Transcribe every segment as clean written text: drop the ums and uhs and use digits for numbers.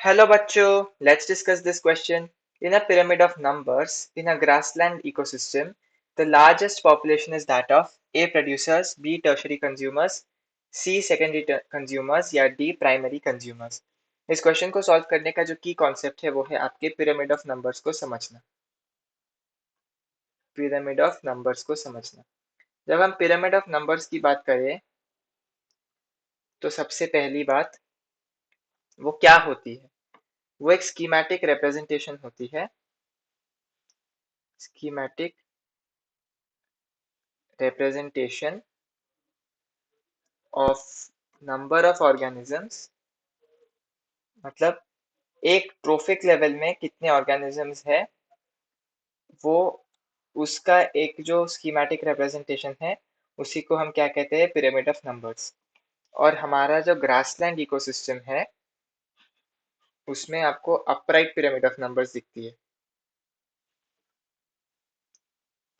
Hello bachcho, let's discuss this question. In a pyramid of numbers, in a grassland ecosystem, the largest population is that of A producers, B tertiary consumers, C secondary consumers या D primary consumers. इस question को solve करने का जो की concept है वो है आपके पिरामिड ऑफ नंबर्स को समझना। पिरामिड ऑफ नंबर्स को समझना। जब हम पिरामिड ऑफ नंबर्स की बात करें तो सबसे पहली बात वो क्या होती है? वो एक स्कीमेटिक रिप्रेजेंटेशन होती है। Schematic representation of number of organisms, मतलब एक ट्रोफिक लेवल में कितने ऑर्गेनिजम्स है वो उसका एक जो स्कीमेटिक रिप्रेजेंटेशन है उसी को हम क्या कहते हैं? Pyramid of numbers. और हमारा जो ग्रासलैंड इकोसिस्टम है उसमें आपको अपराइट पिरामिड ऑफ नंबर्स दिखती है।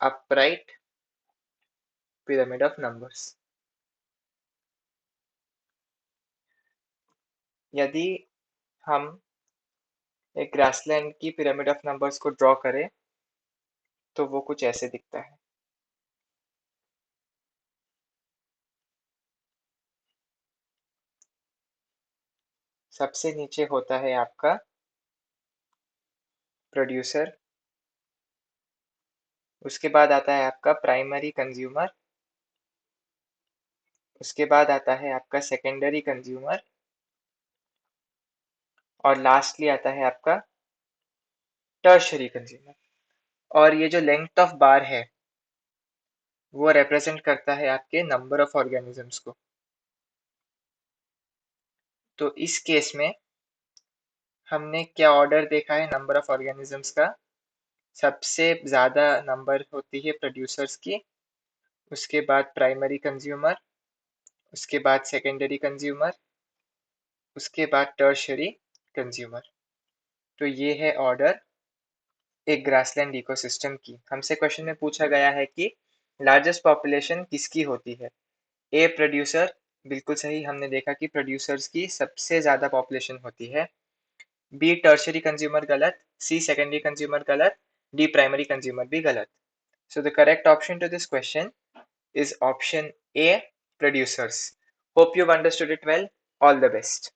Upright pyramid of numbers. यदि हम एक ग्रासलैंड की पिरामिड ऑफ नंबर्स को ड्रॉ करें तो वो कुछ ऐसे दिखता है। सबसे नीचे होता है आपका प्रोड्यूसर, उसके बाद आता है आपका प्राइमरी कंज्यूमर, उसके बाद आता है आपका सेकेंडरी कंज्यूमर और लास्टली आता है आपका टर्शरी कंज्यूमर। और ये जो लेंथ ऑफ बार है वो रिप्रेजेंट करता है आपके नंबर ऑफ ऑर्गेनिजम्स को। तो इस केस में हमने क्या ऑर्डर देखा है नंबर ऑफ ऑर्गेनिजम्स का? सबसे ज्यादा नंबर होती है प्रोड्यूसर्स की, उसके बाद प्राइमरी कंज्यूमर, उसके बाद सेकेंडरी कंज्यूमर, उसके बाद टर्शरी कंज्यूमर। तो ये है ऑर्डर एक ग्रासलैंड इकोसिस्टम की। हमसे क्वेश्चन में पूछा गया है कि लार्जेस्ट पॉपुलेशन किसकी होती है? ए प्रोड्यूसर, बिल्कुल सही। हमने देखा कि प्रोड्यूसर्स की सबसे ज्यादा पॉपुलेशन होती है। बी टर्शरी कंज्यूमर गलत, सी सेकेंडरी कंज्यूमर गलत, डी प्राइमरी कंज्यूमर भी गलत। So the correct option to this question is option A, producers. Hope you've understood it well. All the best.